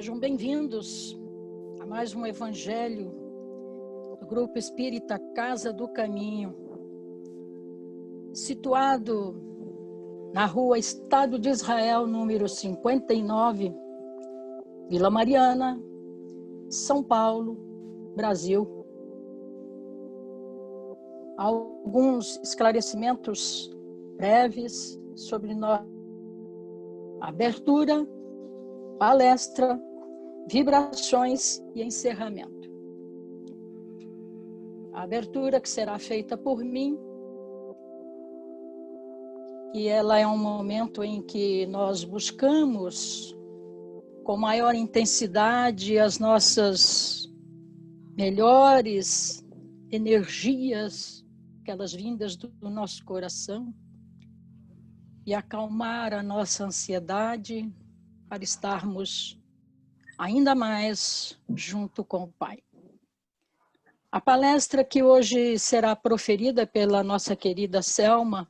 Sejam bem-vindos a mais um Evangelho do Grupo Espírita Casa do Caminho, situado na rua Estado de Israel, número 59, Vila Mariana, São Paulo, Brasil. Alguns esclarecimentos breves sobre nossa abertura, palestra, vibrações e encerramento. A abertura que será feita por mim, e ela é um momento em que nós buscamos com maior intensidade as nossas melhores energias, aquelas vindas do nosso coração, e acalmar a nossa ansiedade para estarmos ainda mais junto com o Pai. A palestra que hoje será proferida pela nossa querida Selma,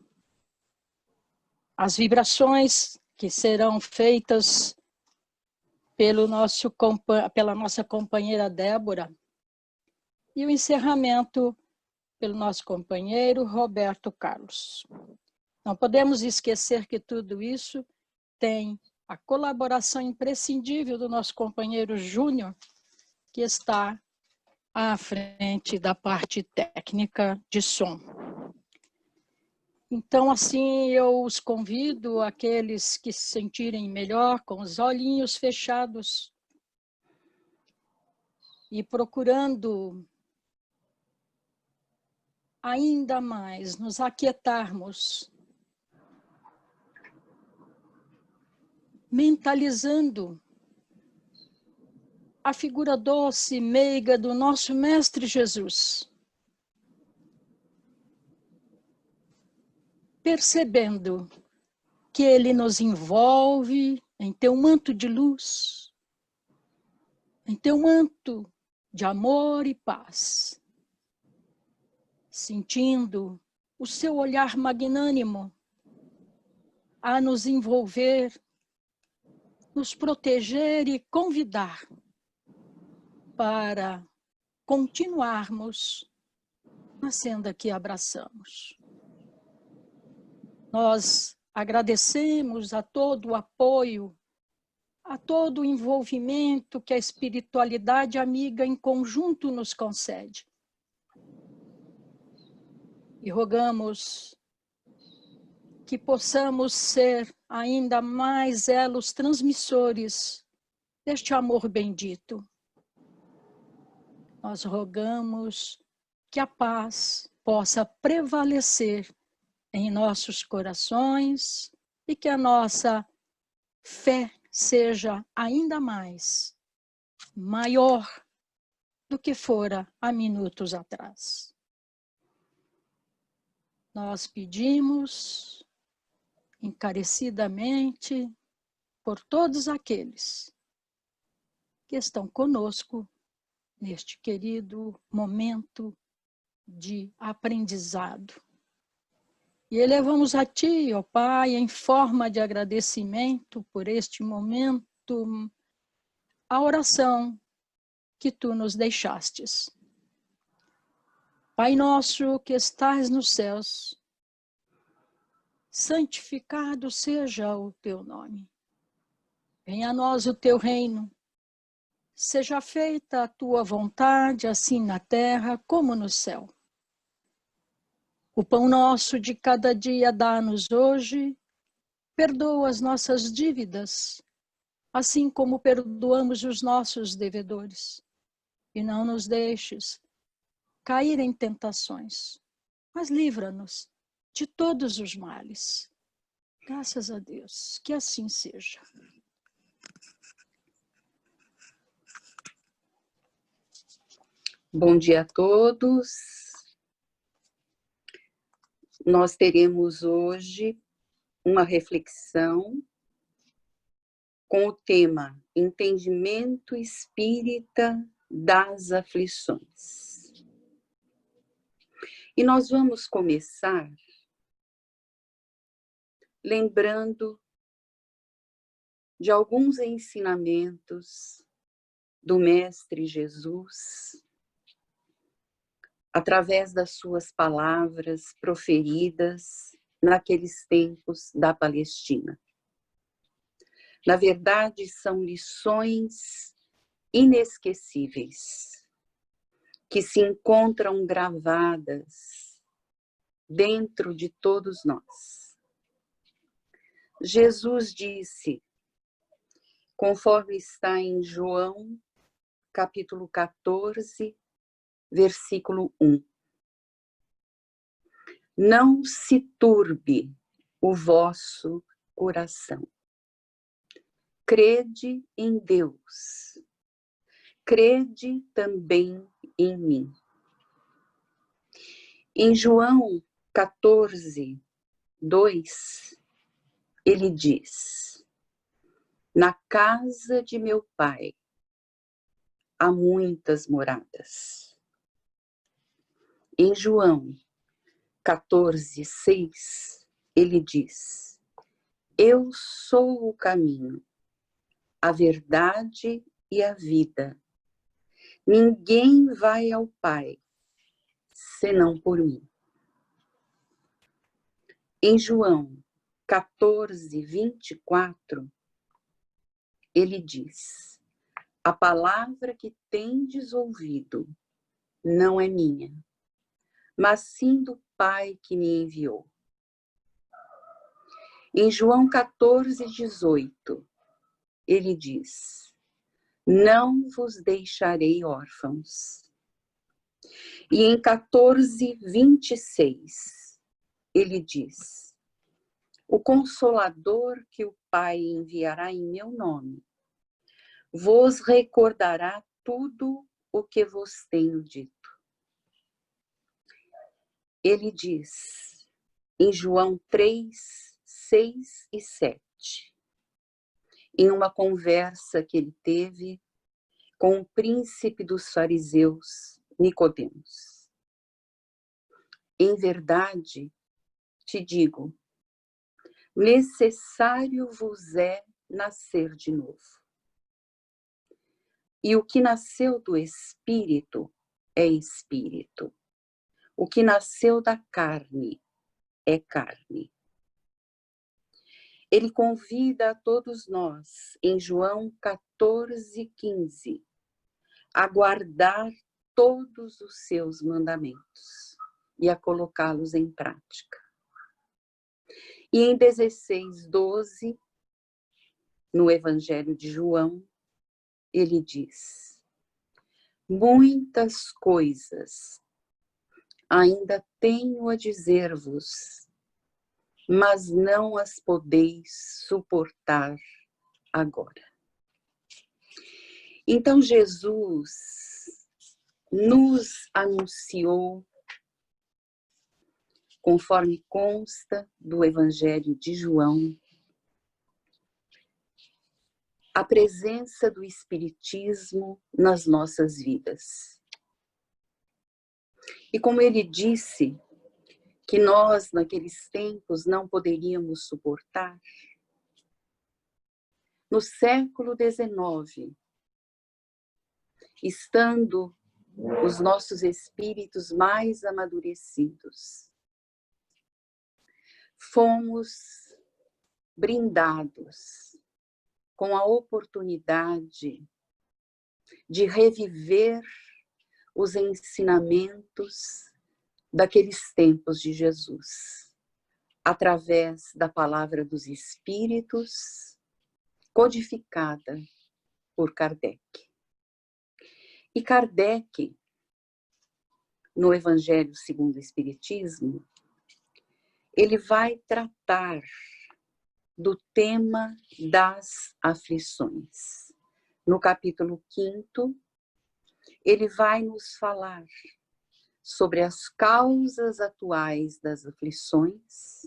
as vibrações que serão feitas pela nossa companheira Débora e o encerramento pelo nosso companheiro Roberto Carlos. Não podemos esquecer que tudo isso tem a colaboração imprescindível do nosso companheiro Júnior, que está à frente da parte técnica de som. Então, assim, eu os convido, aqueles que se sentirem melhor, com os olhinhos fechados e procurando ainda mais nos aquietarmos, mentalizando a figura doce e meiga do nosso Mestre Jesus, percebendo que Ele nos envolve em teu manto de luz, em teu manto de amor e paz, sentindo o seu olhar magnânimo a nos envolver, nos proteger e convidar para continuarmos na senda que abraçamos. Nós agradecemos a todo o apoio, a todo o envolvimento que a espiritualidade amiga em conjunto nos concede. E rogamos que possamos ser ainda mais elos transmissores deste amor bendito. Nós rogamos que a paz possa prevalecer em nossos corações e que a nossa fé seja ainda mais maior do que fora há minutos atrás. Nós pedimos encarecidamente por todos aqueles que estão conosco neste querido momento de aprendizado. E elevamos a Ti, ó Pai, em forma de agradecimento por este momento, a oração que Tu nos deixastes. Pai nosso que estás nos céus, santificado seja o Teu nome. Venha a nós o Teu reino. Seja feita a Tua vontade, assim na terra como no céu. O pão nosso de cada dia dá-nos hoje, perdoa as nossas dívidas, assim como perdoamos os nossos devedores. E não nos deixes cair em tentações, mas livra-nos de todos os males. Graças a Deus, que assim seja. Bom dia a todos. Nós teremos hoje uma reflexão com o tema Entendimento Espírita das Aflições. E nós vamos começar lembrando de alguns ensinamentos do Mestre Jesus, através das suas palavras proferidas naqueles tempos da Palestina. Na verdade, são lições inesquecíveis, que se encontram gravadas dentro de todos nós. Jesus disse, conforme está em João, capítulo 14, versículo 1. Não se turbe o vosso coração. Crede em Deus. Crede também em mim. Em João 14, 2, ele diz, na casa de meu pai há muitas moradas. Em João 14, 6, ele diz, eu sou o caminho, a verdade e a vida. Ninguém vai ao Pai, senão por mim. Em João 14, 24, ele diz, a palavra que tendes ouvido não é minha, mas sim do Pai que me enviou. Em João 14, 18, ele diz, não vos deixarei órfãos. E em 14, 26, ele diz, o Consolador que o Pai enviará em meu nome, vos recordará tudo o que vos tenho dito. Ele diz, em João 3, 6 e 7, em uma conversa que ele teve com o príncipe dos fariseus, Nicodemos. Em verdade, te digo, necessário vos é nascer de novo. E o que nasceu do Espírito é Espírito. O que nasceu da carne é carne. Ele convida a todos nós, em João 14, 15, a guardar todos os seus mandamentos e a colocá-los em prática. E em 16, 12, no Evangelho de João, ele diz, muitas coisas ainda tenho a dizer-vos, mas não as podeis suportar agora. Então Jesus nos anunciou, conforme consta do Evangelho de João, a presença do Espiritismo nas nossas vidas. E como ele disse que nós, naqueles tempos, não poderíamos suportar, no século XIX, estando os nossos espíritos mais amadurecidos, fomos brindados com a oportunidade de reviver os ensinamentos daqueles tempos de Jesus, através da palavra dos Espíritos, codificada por Kardec. E Kardec, no Evangelho segundo o Espiritismo, ele vai tratar do tema das aflições. No capítulo 5º, ele vai nos falar sobre as causas atuais das aflições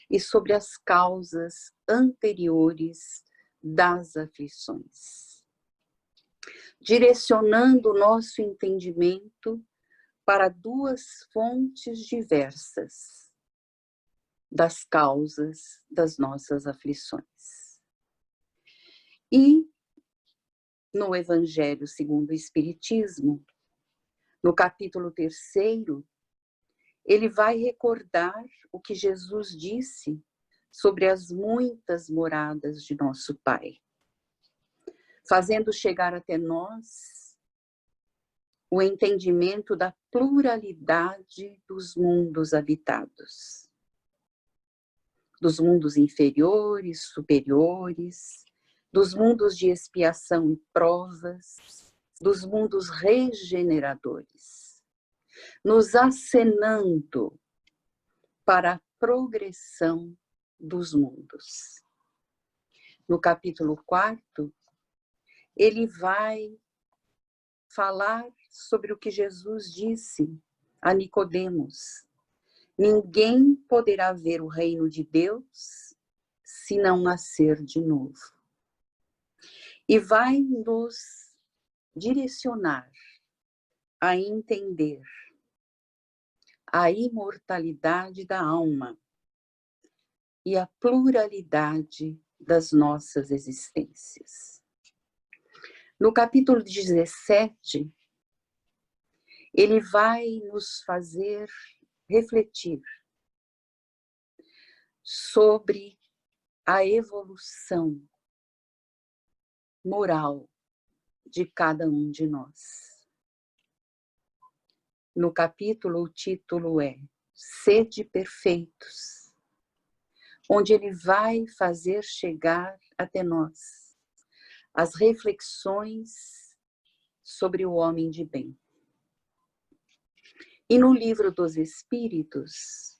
e sobre as causas anteriores das aflições, direcionando o nosso entendimento para duas fontes diversas das causas das nossas aflições. E no Evangelho segundo o Espiritismo, no capítulo 3º, ele vai recordar o que Jesus disse sobre as muitas moradas de nosso Pai, fazendo chegar até nós o entendimento da pluralidade dos mundos habitados, dos mundos inferiores, superiores, dos mundos de expiação e provas, dos mundos regeneradores, nos acenando para a progressão dos mundos. No capítulo 4º, ele vai falar sobre o que Jesus disse a Nicodemos: ninguém poderá ver o reino de Deus se não nascer de novo. E vai nos direcionar a entender a imortalidade da alma e a pluralidade das nossas existências. No capítulo 17, ele vai nos fazer refletir sobre a evolução moral de cada um de nós. No capítulo, o título é Sede Perfeitos, onde ele vai fazer chegar até nós as reflexões sobre o homem de bem. E no Livro dos Espíritos,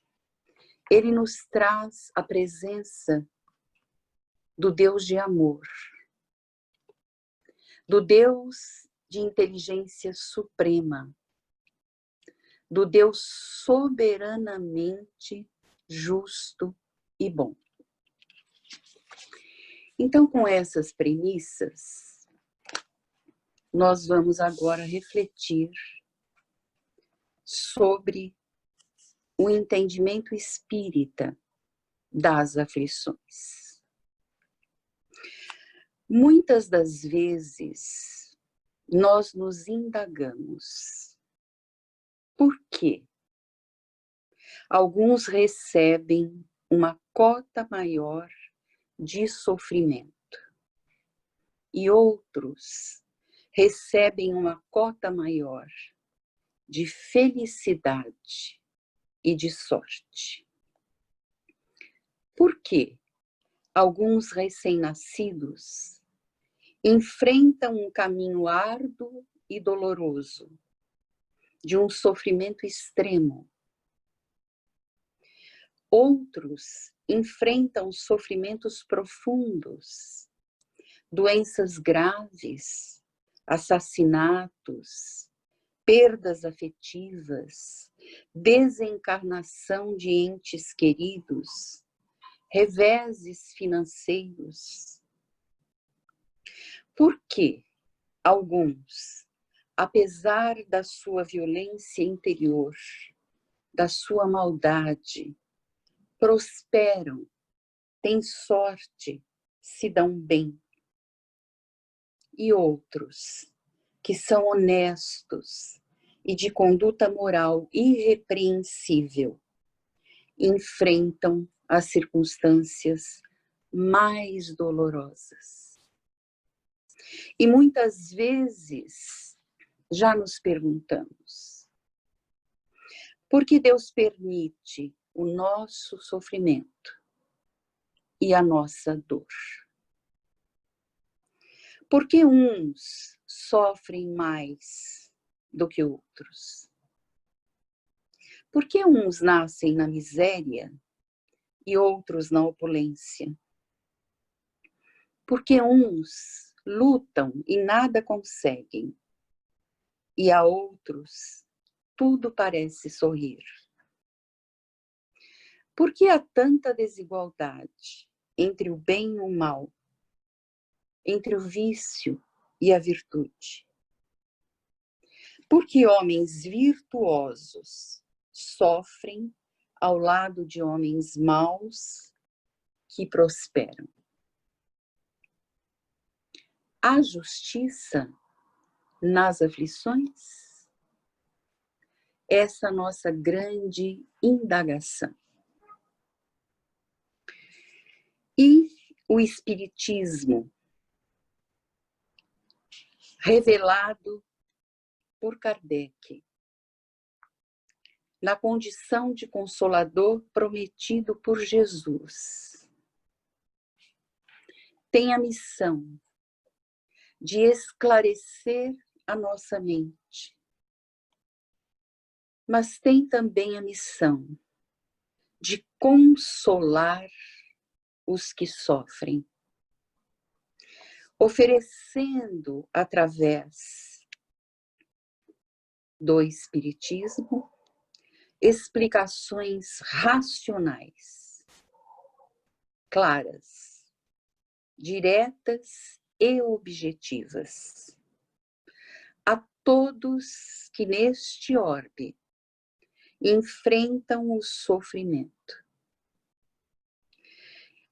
ele nos traz a presença do Deus de amor, do Deus de inteligência suprema, do Deus soberanamente justo e bom. Então, com essas premissas, nós vamos agora refletir sobre o entendimento espírita das aflições. Muitas das vezes, nós nos indagamos: por quê? Alguns recebem uma cota maior de sofrimento e outros recebem uma cota maior de felicidade e de sorte. Por quê? Alguns recém-nascidos enfrentam um caminho árduo e doloroso, de um sofrimento extremo. Outros enfrentam sofrimentos profundos, doenças graves, assassinatos, perdas afetivas, desencarnação de entes queridos, reveses financeiros. Por que alguns, apesar da sua violência interior, da sua maldade, prosperam, têm sorte, se dão bem? E outros, que são honestos e de conduta moral irrepreensível, enfrentam as circunstâncias mais dolorosas. E muitas vezes já nos perguntamos: por que Deus permite o nosso sofrimento e a nossa dor? Por que uns sofrem mais do que outros? Por que uns nascem na miséria e outros na opulência? Por que uns lutam e nada conseguem, e a outros tudo parece sorrir? Por que há tanta desigualdade entre o bem e o mal, entre o vício e a virtude? Por que homens virtuosos sofrem ao lado de homens maus que prosperam? há justiça nas aflições? Essa nossa grande indagação. E o Espiritismo, revelado por Kardec, na condição de consolador prometido por Jesus, tem a missão de esclarecer a nossa mente, mas tem também a missão de consolar os que sofrem, oferecendo através do Espiritismo explicações racionais, claras, diretas e objetivas a todos que neste orbe enfrentam o sofrimento,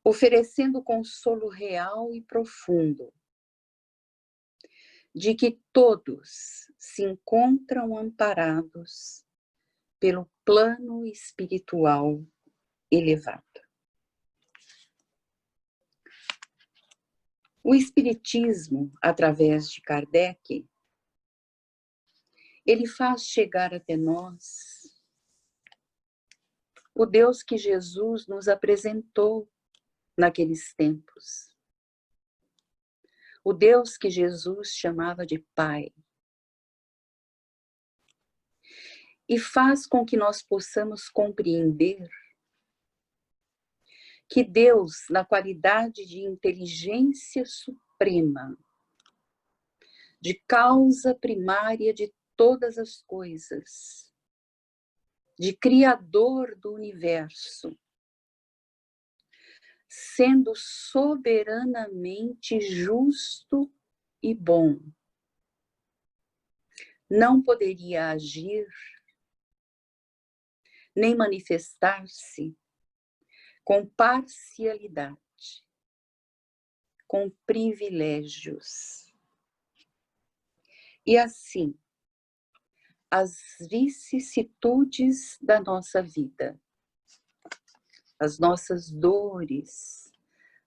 oferecendo consolo real e profundo de que todos se encontram amparados pelo plano espiritual elevado. O Espiritismo, através de Kardec, ele faz chegar até nós o Deus que Jesus nos apresentou naqueles tempos. O Deus que Jesus chamava de Pai. E faz com que nós possamos compreender que Deus, na qualidade de inteligência suprema, de causa primária de todas as coisas, de Criador do universo, sendo soberanamente justo e bom, não poderia agir nem manifestar-se com parcialidade, com privilégios. E assim, as vicissitudes da nossa vida, as nossas dores,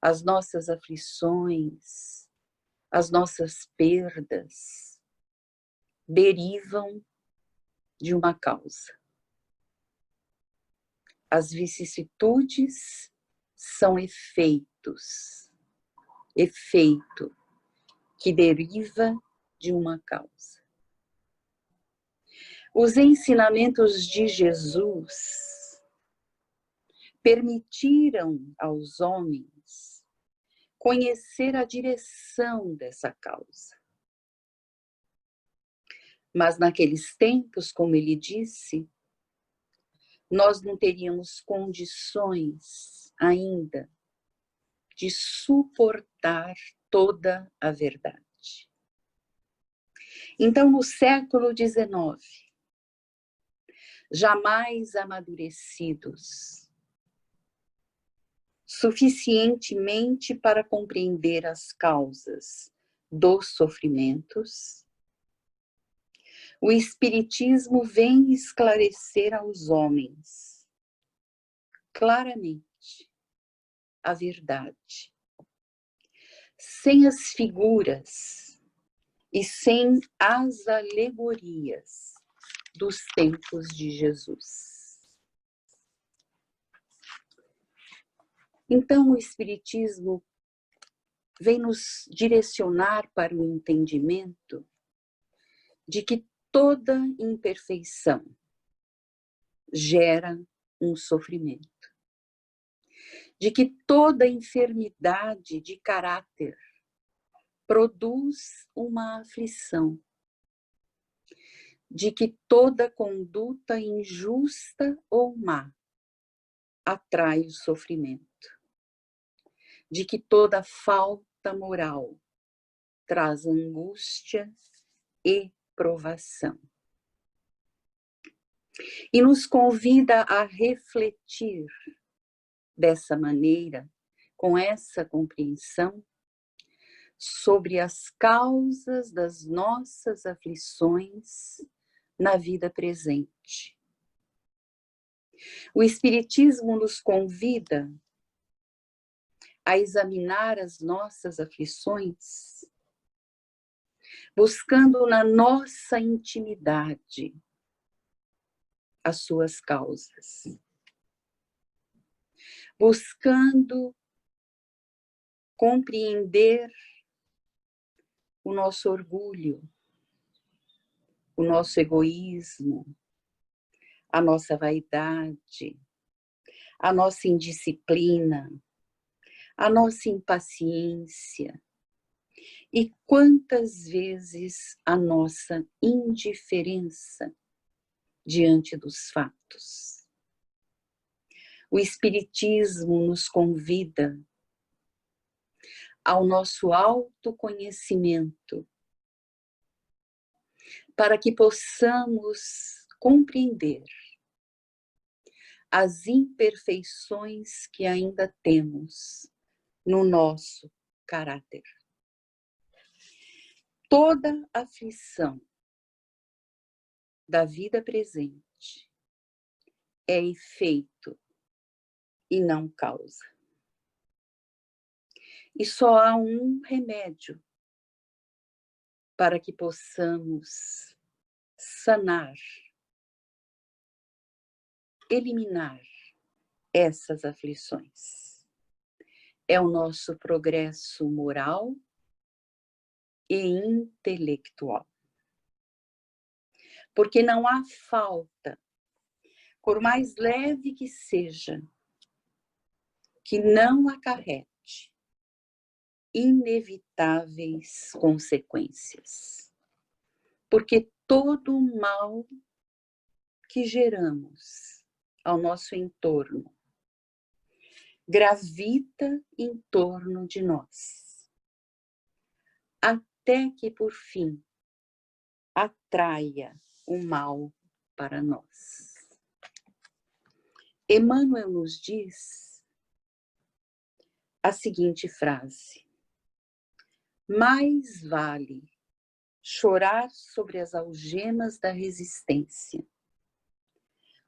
as nossas aflições, as nossas perdas, derivam de uma causa. As vicissitudes são efeitos, efeito que deriva de uma causa. Os ensinamentos de Jesus permitiram aos homens conhecer a direção dessa causa. Mas naqueles tempos, como ele disse, nós não teríamos condições ainda de suportar toda a verdade. Então, no século XIX, jamais amadurecidos suficientemente para compreender as causas dos sofrimentos, o Espiritismo vem esclarecer aos homens claramente a verdade, sem as figuras e sem as alegorias dos tempos de Jesus. Então, o Espiritismo vem nos direcionar para o entendimento de que toda imperfeição gera um sofrimento, de que toda enfermidade de caráter produz uma aflição, de que toda conduta injusta ou má atrai o sofrimento, de que toda falta moral traz angústia e provação. E nos convida a refletir dessa maneira, com essa compreensão, sobre as causas das nossas aflições na vida presente. O Espiritismo nos convida a examinar as nossas aflições, buscando na nossa intimidade as suas causas, buscando compreender o nosso orgulho, o nosso egoísmo, a nossa vaidade, a nossa indisciplina, a nossa impaciência e quantas vezes a nossa indiferença diante dos fatos. O Espiritismo nos convida ao nosso autoconhecimento para que possamos compreender as imperfeições que ainda temos no nosso caráter. Toda aflição da vida presente é efeito e não causa. E só há um remédio para que possamos sanar, eliminar essas aflições. É o nosso progresso moral e intelectual. Porque não há falta, por mais leve que seja, que não acarrete inevitáveis consequências. Porque todo o mal que geramos ao nosso entorno gravita em torno de nós, até que, por fim, atraia o mal para nós. Emmanuel nos diz a seguinte frase: mais vale chorar sobre as algemas da resistência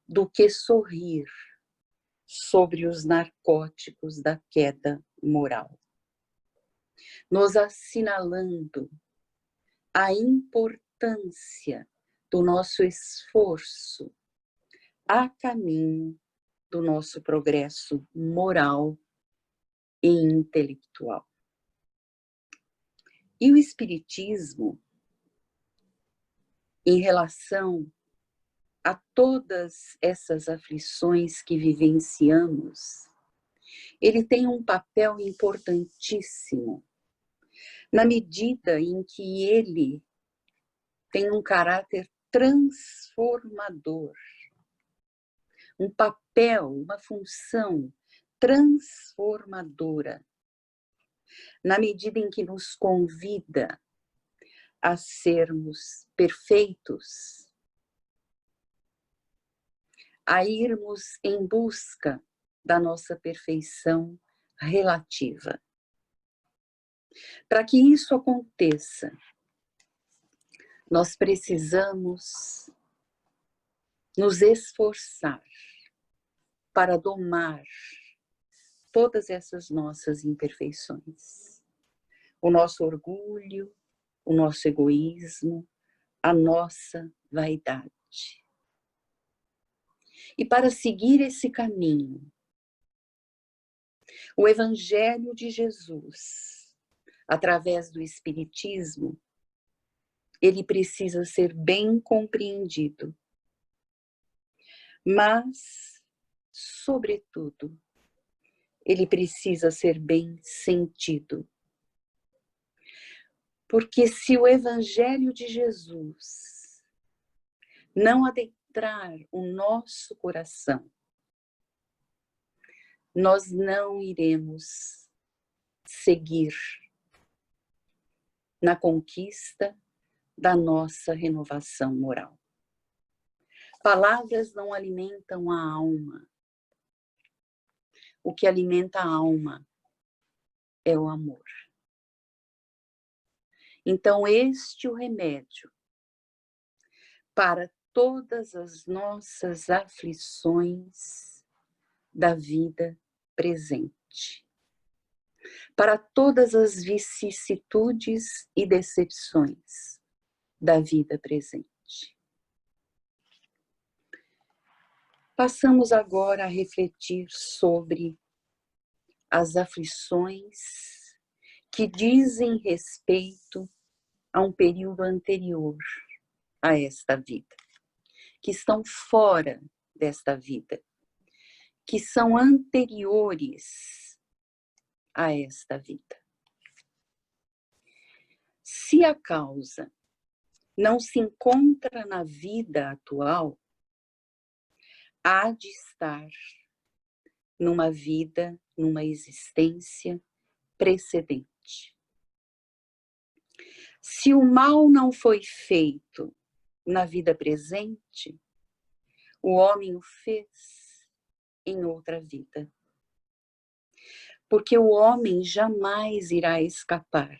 do que sorrir sobre os narcóticos da queda moral, nos assinalando a importância do nosso esforço a caminho do nosso progresso moral e intelectual. E o Espiritismo, em relação a todas essas aflições que vivenciamos, ele tem um papel importantíssimo, na medida em que ele tem um caráter transformador, um papel, uma função transformadora, na medida em que nos convida a sermos perfeitos, a irmos em busca da nossa perfeição relativa. Para que isso aconteça, nós precisamos nos esforçar para domar todas essas nossas imperfeições. O nosso orgulho, o nosso egoísmo, a nossa vaidade. E para seguir esse caminho, o Evangelho de Jesus, através do Espiritismo, ele precisa ser bem compreendido. Mas, sobretudo, ele precisa ser bem sentido. Porque se o Evangelho de Jesus não adentrar o nosso coração, nós não iremos seguir na conquista da nossa renovação moral. Palavras não alimentam a alma. O que alimenta a alma é o amor. Então, este é o remédio para todas as nossas aflições da vida presente, para todas as vicissitudes e decepções da vida presente. Passamos agora a refletir sobre as aflições que dizem respeito a um período anterior a esta vida, que estão fora desta vida, que são anteriores a esta vida. Se a causa não se encontra na vida atual, há de estar numa vida, numa existência precedente. Se o mal não foi feito na vida presente, o homem o fez em outra vida. Porque o homem jamais irá escapar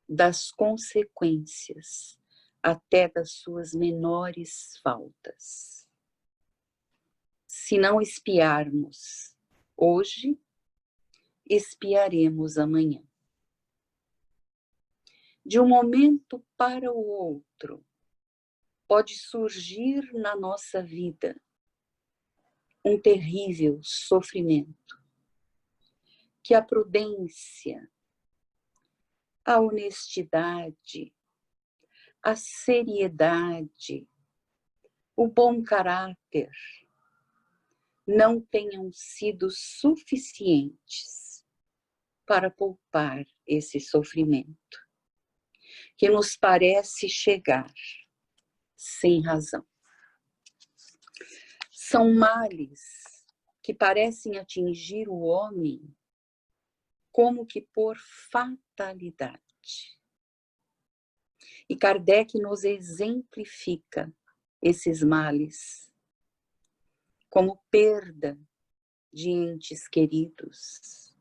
das consequências, até das suas menores faltas. Se não espiarmos hoje, espiaremos amanhã. De um momento para o outro, pode surgir na nossa vida um terrível sofrimento, que a prudência, a honestidade, a seriedade, o bom caráter não tenham sido suficientes para poupar esse sofrimento, que nos parece chegar sem razão. São males que parecem atingir o homem como que por fatalidade. E Kardec nos exemplifica esses males como perda de entes queridos,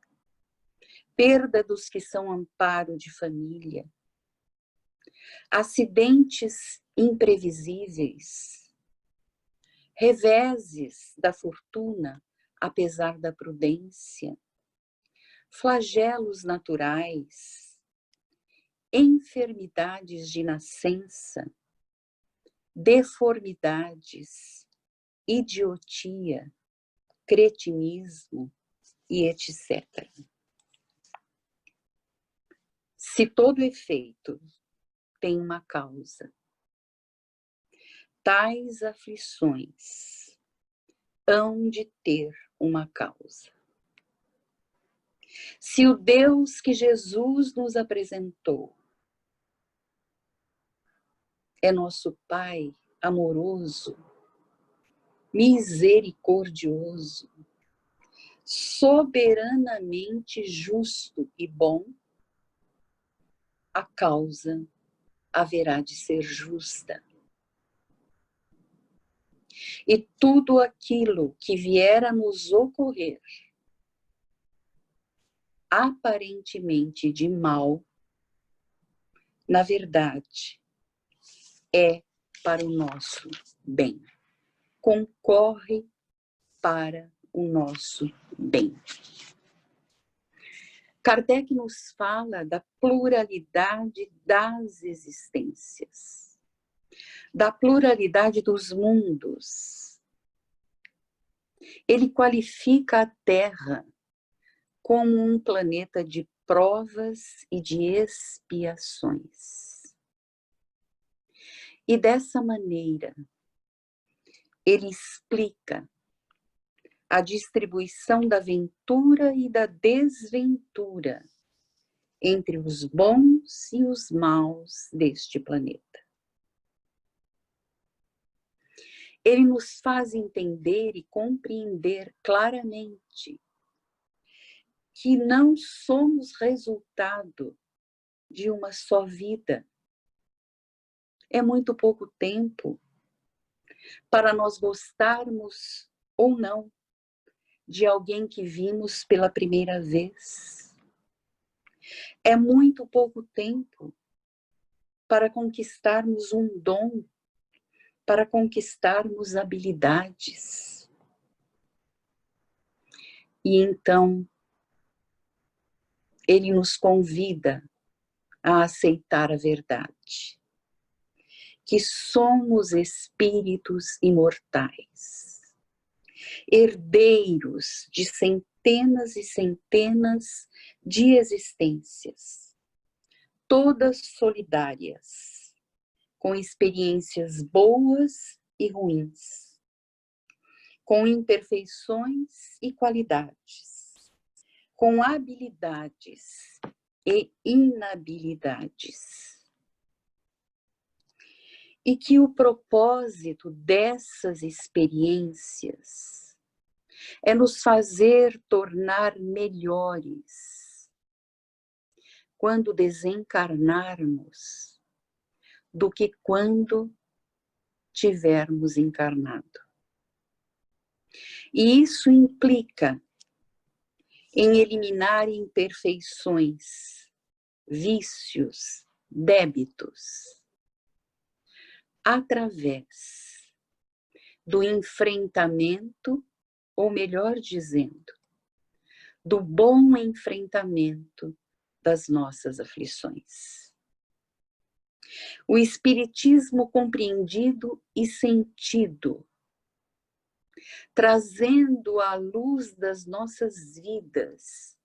perda dos que são amparo de família, acidentes imprevisíveis, reveses da fortuna, apesar da prudência, flagelos naturais, enfermidades de nascença, deformidades, idiotia, cretinismo e etc. Se todo efeito tem uma causa, tais aflições hão de ter uma causa. Se o Deus que Jesus nos apresentou é nosso Pai amoroso, misericordioso, soberanamente justo e bom, a causa haverá de ser justa. E tudo aquilo que vier a nos ocorrer, aparentemente de mal, na verdade, é para o nosso bem. Concorre para o nosso bem. Kardec nos fala da pluralidade das existências, da pluralidade dos mundos. Ele qualifica a Terra como um planeta de provas e de expiações. E dessa maneira, ele explica a distribuição da ventura e da desventura entre os bons e os maus deste planeta. Ele nos faz entender e compreender claramente que não somos resultado de uma só vida. É muito pouco tempo para nós gostarmos ou não de alguém que vimos pela primeira vez. É muito pouco tempo para conquistarmos um dom, para conquistarmos habilidades. E então, ele nos convida a aceitar a verdade, que somos espíritos imortais, herdeiros de centenas e centenas de existências, todas solidárias, com experiências boas e ruins, com imperfeições e qualidades, com habilidades e inabilidades. E que o propósito dessas experiências é nos fazer tornar melhores quando desencarnarmos do que quando tivermos encarnado. E isso implica em eliminar imperfeições, vícios, débitos, através do enfrentamento, ou melhor dizendo, do bom enfrentamento das nossas aflições. O Espiritismo compreendido e sentido, trazendo à luz das nossas vidas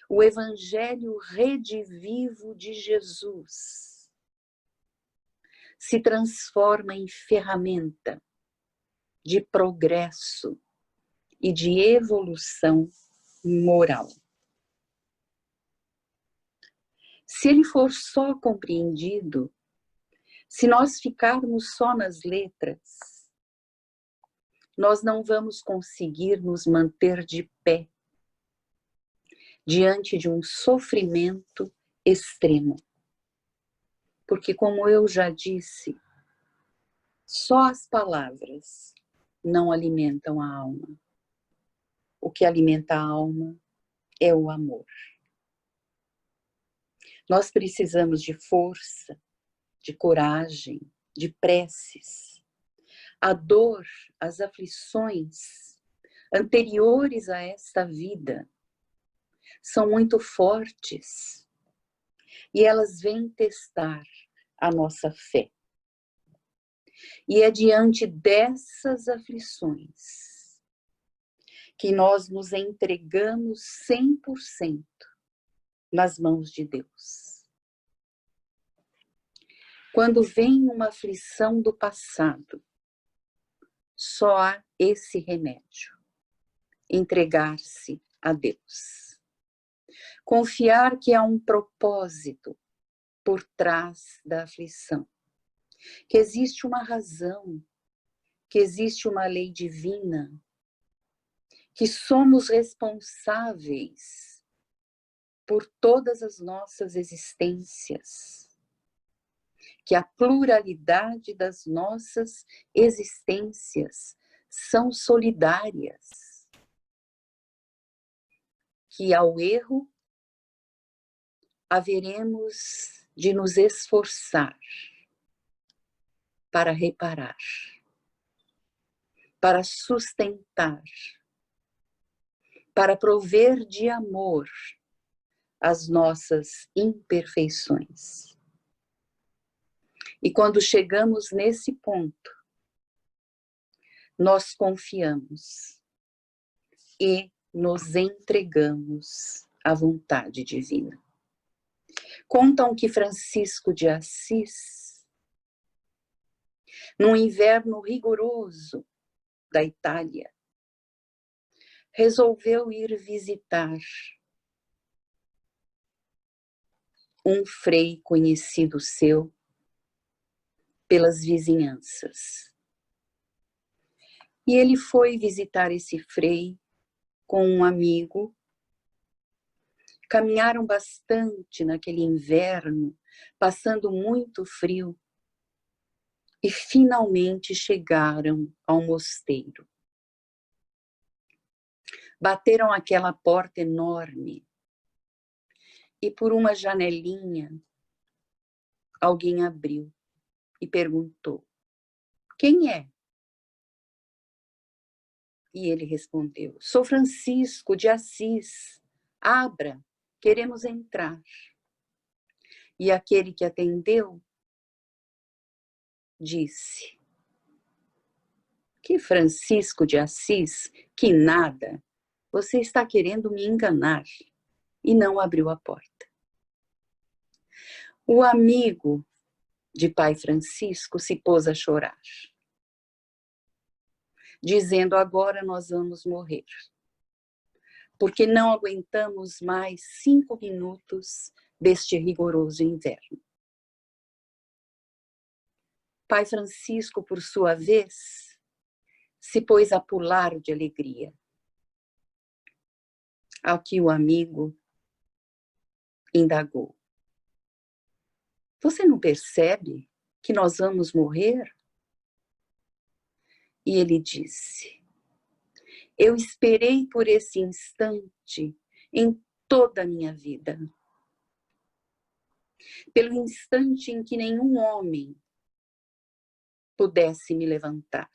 o Evangelho redivivo de Jesus, se transforma em ferramenta de progresso e de evolução moral. Se ele for só compreendido, se nós ficarmos só nas letras, nós não vamos conseguir nos manter de pé diante de um sofrimento extremo. Porque, como eu já disse, só as palavras não alimentam a alma. O que alimenta a alma é o amor. Nós precisamos de força, de coragem, de preces. A dor, as aflições anteriores a esta vida são muito fortes e elas vêm testar a nossa fé. E é diante dessas aflições que nós nos entregamos 100% nas mãos de Deus. Quando vem uma aflição do passado, só há esse remédio: entregar-se a Deus. Confiar que há um propósito por trás da aflição, que existe uma razão, que existe uma lei divina, que somos responsáveis por todas as nossas existências, que a pluralidade das nossas existências são solidárias, que ao erro haveremos de nos esforçar para reparar, para sustentar, para prover de amor as nossas imperfeições. E quando chegamos nesse ponto, nós confiamos e nos entregamos à vontade divina. Contam que Francisco de Assis, num inverno rigoroso da Itália, resolveu ir visitar um frei conhecido seu pelas vizinhanças. E ele foi visitar esse frei com um amigo. Caminharam bastante naquele inverno, passando muito frio, e finalmente chegaram ao mosteiro. Bateram aquela porta enorme e por uma janelinha alguém abriu e perguntou: quem é? E ele respondeu: sou Francisco de Assis. Abra, queremos entrar. E aquele que atendeu disse: que Francisco de Assis, que nada, você está querendo me enganar. E não abriu a porta. O amigo de Pai Francisco se pôs a chorar, dizendo: agora nós vamos morrer, porque não aguentamos mais 5 minutos deste rigoroso inverno. Pai Francisco, por sua vez, se pôs a pular de alegria. Ao que o amigo indagou: você não percebe que nós vamos morrer? E ele disse: eu esperei por esse instante em toda a minha vida. Pelo instante em que nenhum homem pudesse me levantar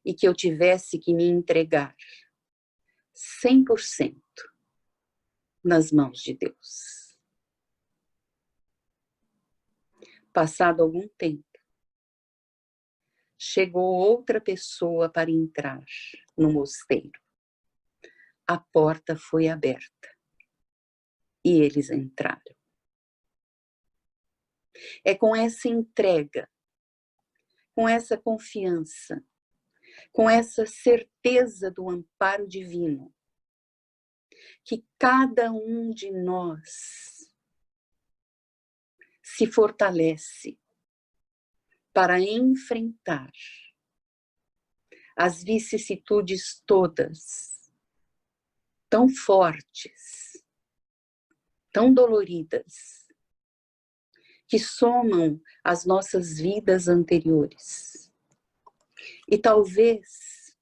e que eu tivesse que me entregar 100% nas mãos de Deus. Passado algum tempo, chegou outra pessoa para entrar no mosteiro. A porta foi aberta e eles entraram. É com essa entrega, com essa confiança, com essa certeza do amparo divino, que cada um de nós se fortalece para enfrentar as vicissitudes todas, tão fortes, tão doloridas, que somam as nossas vidas anteriores. E talvez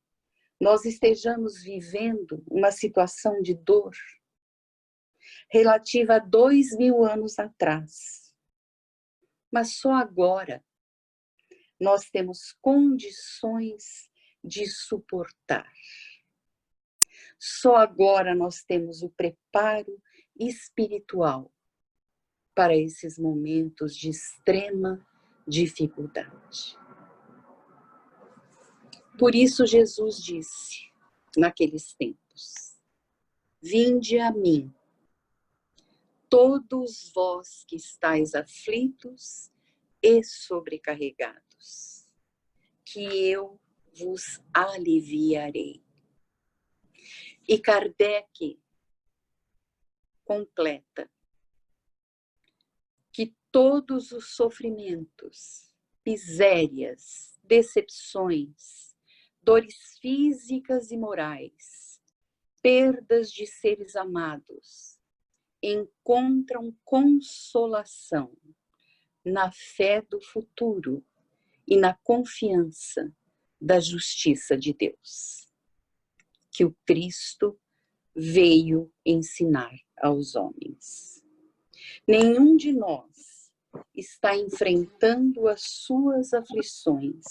nós estejamos vivendo uma situação de dor relativa a 2000 anos atrás. Mas só agora nós temos condições de suportar. Só agora nós temos o preparo espiritual para esses momentos de extrema dificuldade. Por isso Jesus disse, naqueles tempos: vinde a mim, todos vós que estáis aflitos e sobrecarregados, que eu vos aliviarei. E Kardec completa que todos os sofrimentos, misérias, decepções, dores físicas e morais, perdas de seres amados, encontram consolação na fé do futuro e na confiança da justiça de Deus, que o Cristo veio ensinar aos homens. Nenhum de nós está enfrentando as suas aflições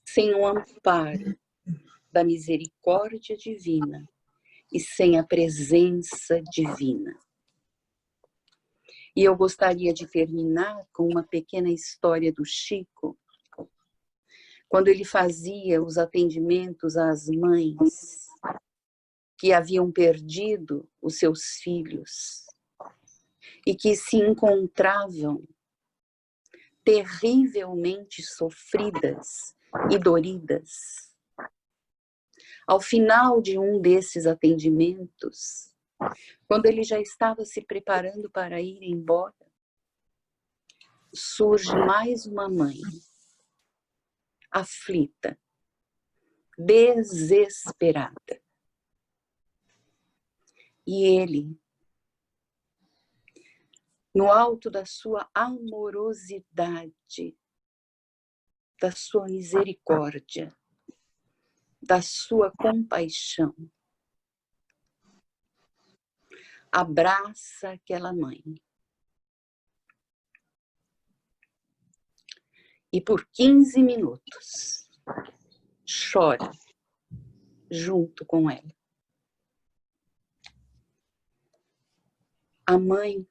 sem o amparo da misericórdia divina e sem a presença divina. E eu gostaria de terminar com uma pequena história do Chico, quando ele fazia os atendimentos às mães que haviam perdido os seus filhos e que se encontravam terrivelmente sofridas e doridas. Ao final de um desses atendimentos, quando ele já estava se preparando para ir embora, surge mais uma mãe, aflita, desesperada. E ele, no alto da sua amorosidade, da sua misericórdia, da sua compaixão, abraça aquela mãe e por 15 minutos chore junto com ela. A mãe,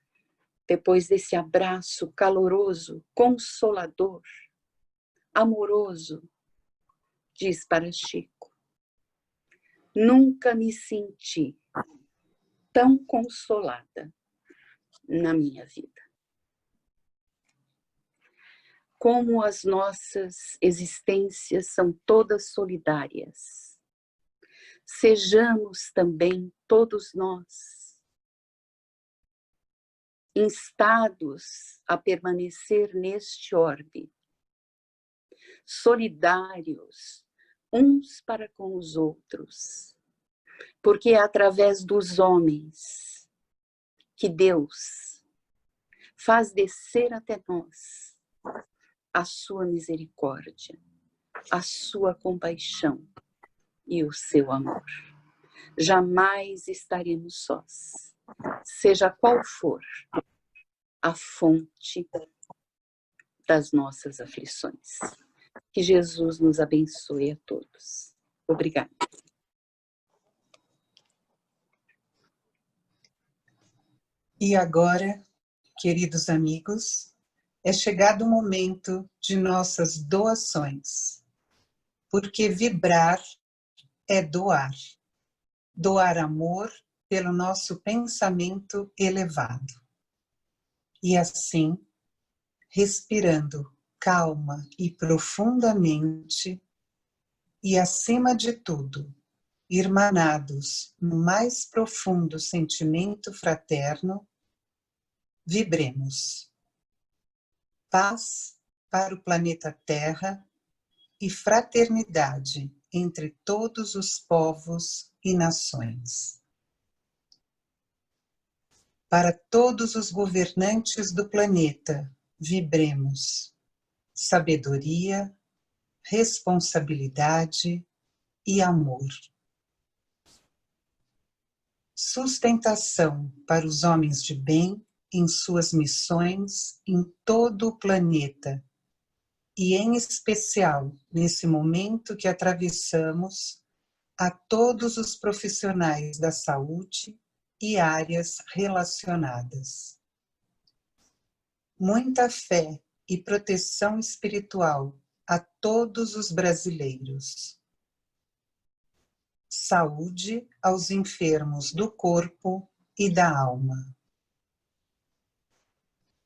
depois desse abraço caloroso, consolador, amoroso, diz para Chico: nunca me senti tão consolada na minha vida. Como as nossas existências são todas solidárias, sejamos também todos nós instados a permanecer neste orbe, solidários uns para com os outros, porque é através dos homens que Deus faz descer até nós a sua misericórdia, a sua compaixão e o seu amor. Jamais estaremos sós, seja qual for a fonte das nossas aflições. Que Jesus nos abençoe a todos. Obrigada. E agora, queridos amigos, é chegado o momento de nossas doações, porque vibrar é doar. Doar amor pelo nosso pensamento elevado. E assim, respirando calma e profundamente, e acima de tudo, irmanados no mais profundo sentimento fraterno, vibremos. Paz para o planeta Terra e fraternidade entre todos os povos e nações. Para todos os governantes do planeta, vibremos sabedoria, responsabilidade e amor. Sustentação para os homens de bem em suas missões em todo o planeta, e em especial nesse momento que atravessamos, a todos os profissionais da saúde e áreas relacionadas. Muita fé e proteção espiritual a todos os brasileiros. Saúde aos enfermos do corpo e da alma.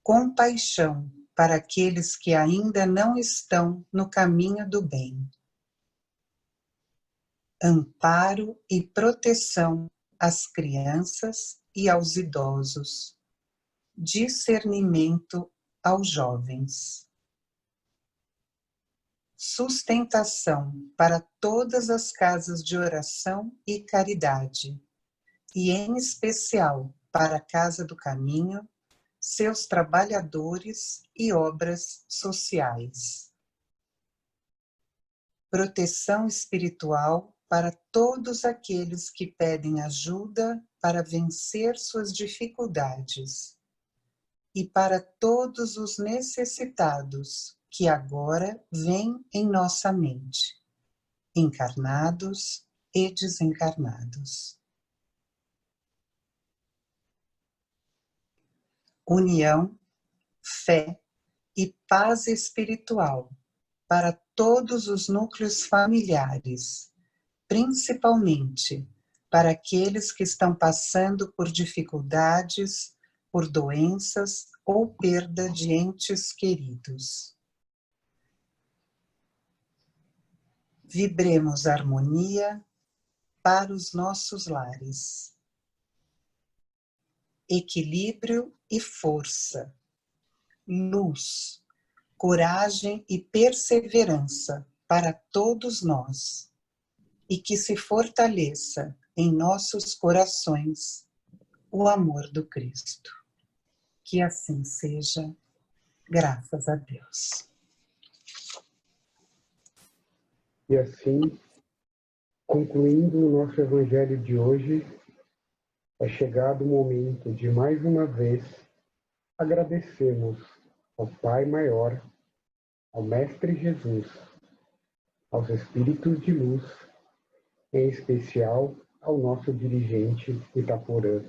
Compaixão para aqueles que ainda não estão no caminho do bem. Amparo e proteção às crianças e aos idosos. Discernimento aos jovens. Sustentação para todas as casas de oração e caridade, e em especial para a Casa do Caminho, seus trabalhadores e obras sociais. Proteção espiritual para todos aqueles que pedem ajuda para vencer suas dificuldades, e para todos os necessitados que agora vêm em nossa mente, encarnados e desencarnados. União, fé e paz espiritual para todos os núcleos familiares, principalmente para aqueles que estão passando por dificuldades, por doenças ou perda de entes queridos. Vibremos harmonia para os nossos lares. Equilíbrio e força, luz, coragem e perseverança para todos nós, e que se fortaleça em nossos corações o amor do Cristo. Que assim seja, graças a Deus. E assim, concluindo o nosso evangelho de hoje, é chegado o momento de mais uma vez agradecermos ao Pai Maior ao Mestre Jesus, aos Espíritos de luz, em especial ao nosso dirigente Itaporã.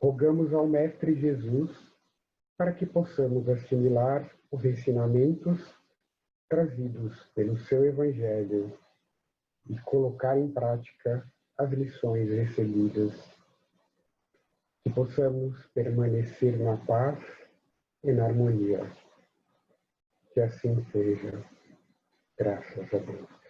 Rogamos ao Mestre Jesus para que possamos assimilar os ensinamentos trazidos pelo seu Evangelho e colocar em prática as lições recebidas. Que possamos permanecer na paz e na harmonia. Que assim seja. Graças a Deus.